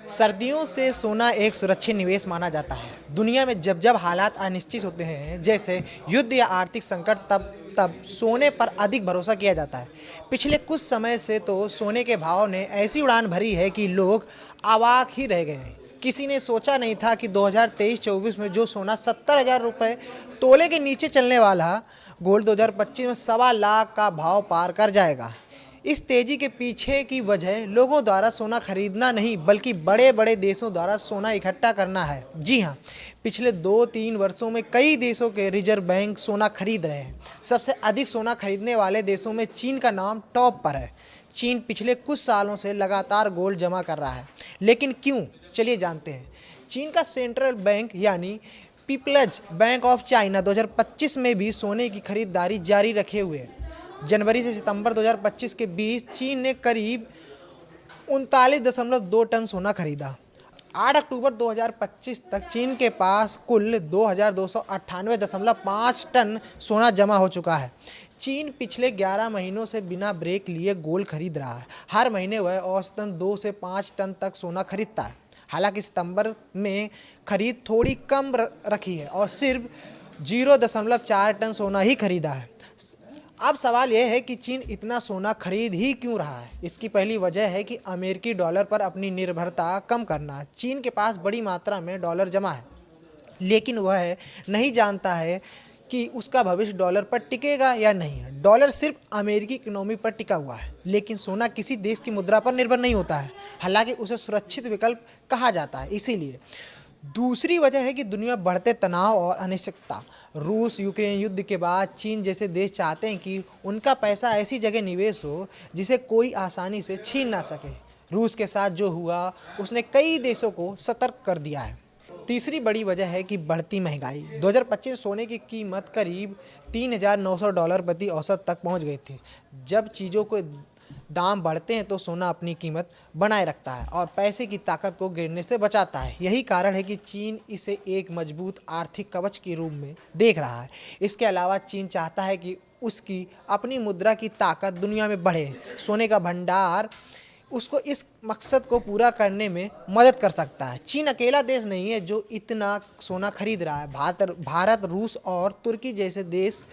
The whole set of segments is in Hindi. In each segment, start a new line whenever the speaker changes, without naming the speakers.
सर्दियों से सोना एक सुरक्षित निवेश माना जाता है। दुनिया में जब जब हालात अनिश्चित होते हैं, जैसे युद्ध या आर्थिक संकट, तब तब सोने पर अधिक भरोसा किया जाता है। पिछले कुछ समय से तो सोने के भाव ने ऐसी उड़ान भरी है कि लोग अवाक ही रह गए हैं। किसी ने सोचा नहीं था कि 2023-24 में जो सोना 70,000 रुपये तोले के नीचे चलने वाला, गोल्ड 2025 में 1.25 लाख का भाव पार कर जाएगा। इस तेजी के पीछे की वजह लोगों द्वारा सोना खरीदना नहीं, बल्कि बड़े बड़े देशों द्वारा सोना इकट्ठा करना है। जी हाँ, पिछले 2-3 वर्षों में कई देशों के रिजर्व बैंक सोना खरीद रहे हैं। सबसे अधिक सोना खरीदने वाले देशों में चीन का नाम टॉप पर है। चीन पिछले कुछ सालों से लगातार गोल्ड जमा कर रहा है, लेकिन क्यों? चलिए जानते हैं। चीन का सेंट्रल बैंक यानी पीपल्स बैंक ऑफ चाइना 2025 में भी सोने की खरीदारी जारी रखे हुए है। जनवरी से सितंबर 2025 के बीच चीन ने करीब 39.2 टन सोना खरीदा। 8 अक्टूबर 2025 तक चीन के पास कुल 2,298.5 टन सोना जमा हो चुका है। चीन पिछले 11 महीनों से बिना ब्रेक लिए गोल्ड खरीद रहा है। हर महीने वह औसतन 2 से 5 टन तक सोना खरीदता है। हालांकि सितंबर में खरीद थोड़ी कम रखी है और सिर्फ 0.4 टन सोना ही खरीदा है। अब सवाल यह है कि चीन इतना सोना खरीद ही क्यों रहा है। इसकी पहली वजह है कि अमेरिकी डॉलर पर अपनी निर्भरता कम करना। चीन के पास बड़ी मात्रा में डॉलर जमा है, लेकिन वह नहीं जानता है कि उसका भविष्य डॉलर पर टिकेगा या नहीं। डॉलर सिर्फ अमेरिकी इकोनॉमी पर टिका हुआ है, लेकिन सोना किसी देश की मुद्रा पर निर्भर नहीं होता है। हालांकि उसे सुरक्षित विकल्प कहा जाता है। इसीलिए दूसरी वजह है कि दुनिया बढ़ते तनाव और अनिश्चितता। रूस यूक्रेन युद्ध के बाद चीन जैसे देश चाहते हैं कि उनका पैसा ऐसी जगह निवेश हो जिसे कोई आसानी से छीन ना सके। रूस के साथ जो हुआ उसने कई देशों को सतर्क कर दिया है। तीसरी बड़ी वजह है कि बढ़ती महंगाई। 2025 सोने की कीमत करीब $3,900 प्रति औसत तक पहुंच गई थी। जब चीज़ों को दाम बढ़ते हैं तो सोना अपनी कीमत बनाए रखता है और पैसे की ताकत को गिरने से बचाता है। यही कारण है कि चीन इसे एक मजबूत आर्थिक कवच के रूप में देख रहा है। इसके अलावा चीन चाहता है कि उसकी अपनी मुद्रा की ताकत दुनिया में बढ़े। सोने का भंडार उसको इस मकसद को पूरा करने में मदद कर सकता है। चीन अकेला देश नहीं है जो इतना सोना खरीद रहा है। भारत, रूस और तुर्की जैसे देश,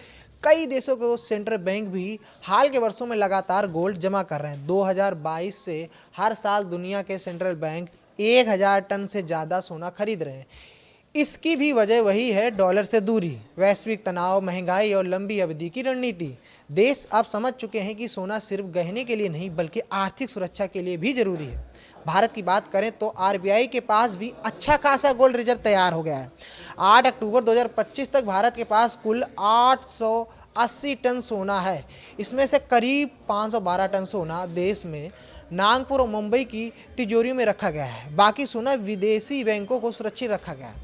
कई देशों के सेंट्रल बैंक भी हाल के वर्षों में लगातार गोल्ड जमा कर रहे हैं। 2022 से हर साल दुनिया के सेंट्रल बैंक 1,000 टन से ज़्यादा सोना खरीद रहे हैं। इसकी भी वजह वही है, डॉलर से दूरी, वैश्विक तनाव, महंगाई और लंबी अवधि की रणनीति। देश अब समझ चुके हैं कि सोना सिर्फ गहने के लिए नहीं, बल्कि आर्थिक सुरक्षा के लिए भी जरूरी है। भारत की बात करें तो आरबीआई के पास भी अच्छा खासा गोल्ड रिजर्व तैयार हो गया है। 8 अक्टूबर 2025 तक भारत के पास कुल 880 टन सोना है। इसमें से करीब 512 टन सोना देश में नागपुर और मुंबई की तिजोरियों में रखा गया है। बाकी सोना विदेशी बैंकों को सुरक्षित रखा गया है,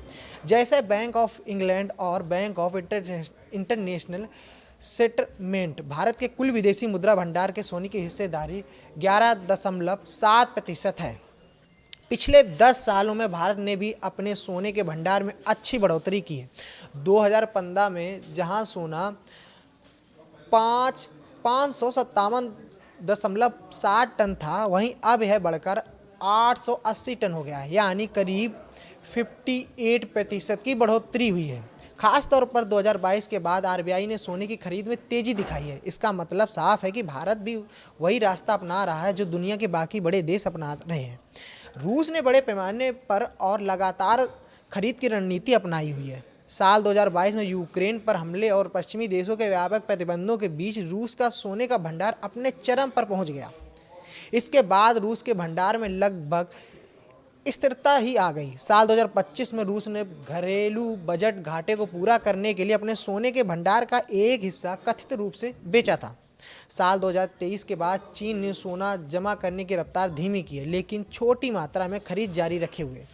जैसे बैंक ऑफ इंग्लैंड और bank of international settlement. Bharat के कुल विदेशी मुद्रा भंडार के सोने की हिस्सेदारी 11.7% है। पिछले 10 सालों में भारत ने भी अपने सोने के भंडार में अच्छी बढ़ोतरी की है। 2015 में जहां सोना 557.7 टन था, वहीं अब यह बढ़कर 880 टन हो गया है, यानी करीब 58% की बढ़ोतरी हुई है। खास तौर पर 2022 के बाद आरबीआई ने सोने की खरीद में तेजी दिखाई है। इसका मतलब साफ है कि भारत भी वही रास्ता अपना रहा है जो दुनिया के बाकी बड़े देश अपना रहे हैं। रूस ने बड़े पैमाने पर और लगातार खरीद की रणनीति अपनाई हुई है। साल 2022 में यूक्रेन पर हमले और पश्चिमी देशों के व्यापक प्रतिबंधों के बीच रूस का सोने का भंडार अपने चरम पर पहुंच गया। इसके बाद रूस के भंडार में लगभग स्थिरता ही आ गई। साल 2025 में रूस ने घरेलू बजट घाटे को पूरा करने के लिए अपने सोने के भंडार का एक हिस्सा कथित रूप से बेचा था। साल 2023 के बाद चीन ने सोना जमा करने की रफ्तार धीमी की है, लेकिन छोटी मात्रा में खरीद जारी रखे हुए।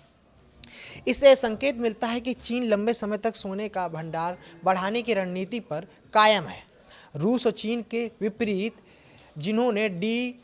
इससे संकेत मिलता है कि चीन लंबे समय तक सोने का भंडार बढ़ाने की रणनीति पर कायम है। रूस और चीन के विपरीत, जिन्होंने डी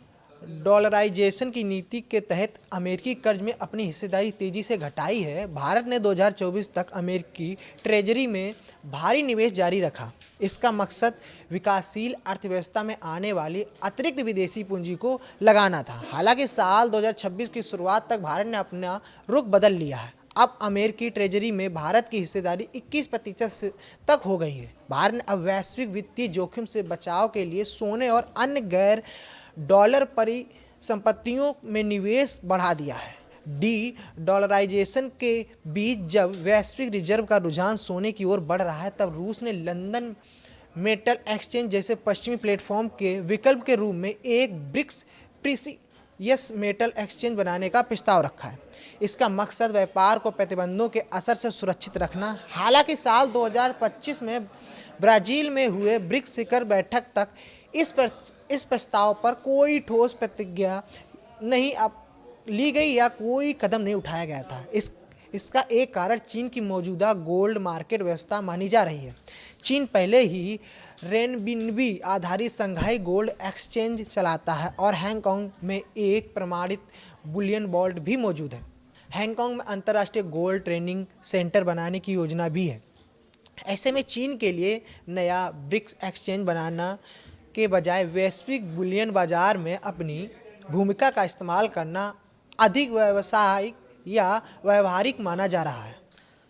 डॉलराइजेशन की नीति के तहत अमेरिकी कर्ज में अपनी हिस्सेदारी तेजी से घटाई है। भारत ने 2024 तक अमेरिकी ट्रेजरी में भारी निवेश जारी रखा। इसका मकसद विकासशील अर्थव्यवस्था में आने वाली अतिरिक्त विदेशी पूंजी को लगाना था। हालांकि साल 2026 की शुरुआत तक भारत ने अपना रुख बदल लिया है। अब अमेरिकी ट्रेजरी में भारत की हिस्सेदारी 21% तक हो गई है। भारत ने अब वैश्विक वित्तीय जोखिम से बचाव के लिए सोने और अन्य गैर डॉलर परिसंपत्तियों में निवेश बढ़ा दिया है। डी डॉलराइजेशन के बीच जब वैश्विक रिजर्व का रुझान सोने की ओर बढ़ रहा है, तब रूस ने लंदन मेटल एक्सचेंज जैसे पश्चिमी प्लेटफॉर्म के विकल्प के रूप में एक ब्रिक्स प्रीसियस मेटल एक्सचेंज बनाने का प्रस्ताव रखा है। इसका मकसद व्यापार को प्रतिबंधों के असर से सुरक्षित रखना। हालांकि साल 2025 में ब्राज़ील में हुए ब्रिक्स शिखर बैठक तक इस प्रस्ताव पर कोई ठोस प्रतिज्ञा नहीं ली गई या कोई कदम नहीं उठाया गया था। इसका एक कारण चीन की मौजूदा गोल्ड मार्केट व्यवस्था मानी जा रही है। चीन पहले ही रेनबिनबी आधारित संघाई गोल्ड एक्सचेंज चलाता है और हांगकांग में एक प्रमाणित बुलियन वॉल्ट भी मौजूद है। हांगकांग में अंतर्राष्ट्रीय गोल्ड ट्रेनिंग सेंटर बनाने की योजना भी है। ऐसे में चीन के लिए नया ब्रिक्स एक्सचेंज बनाना के बजाय वैश्विक बुलियन बाजार में अपनी भूमिका का इस्तेमाल करना अधिक व्यावसायिक या व्यावहारिक माना जा रहा है।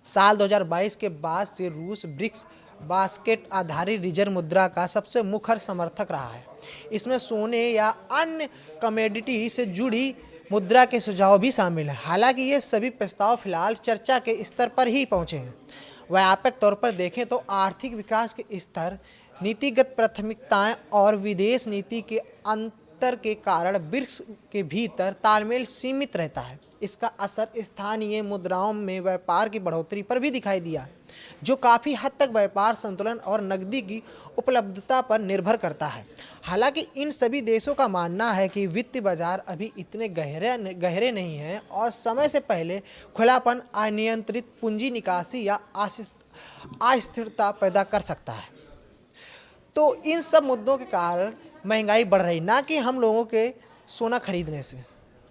साल 2022 के बाद से रूस ब्रिक्स बास्केट आधारित रिजर्व मुद्रा का सबसे मुखर समर्थक रहा है। इसमें सोने या अन्य कमोडिटी से जुड़ी मुद्रा के सुझाव भी शामिल हैं। हालांकि ये सभी प्रस्ताव फिलहाल चर्चा के स्तर पर ही पहुंचे हैं। व्यापक तौर पर देखें तो आर्थिक विकास के स्तर, नीतिगत प्राथमिकताएं और विदेश नीति के अंतर के कारण ब्रिक्स के भीतर तालमेल सीमित रहता है। इसका असर स्थानीय मुद्राओं में व्यापार की बढ़ोतरी पर भी दिखाई दिया है, जो काफ़ी हद तक व्यापार संतुलन और नकदी की उपलब्धता पर निर्भर करता है। हालांकि इन सभी देशों का मानना है कि वित्तीय बाजार अभी इतने गहरे नहीं हैं और समय से पहले खुलापन अनियंत्रित पूंजी निकासी या अस्थिरता पैदा कर सकता है। तो इन सब मुद्दों के कारण महंगाई बढ़ रही, ना कि हम लोगों के सोना खरीदने से।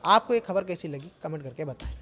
आपको ये खबर कैसी लगी कमेंट करके बताएं।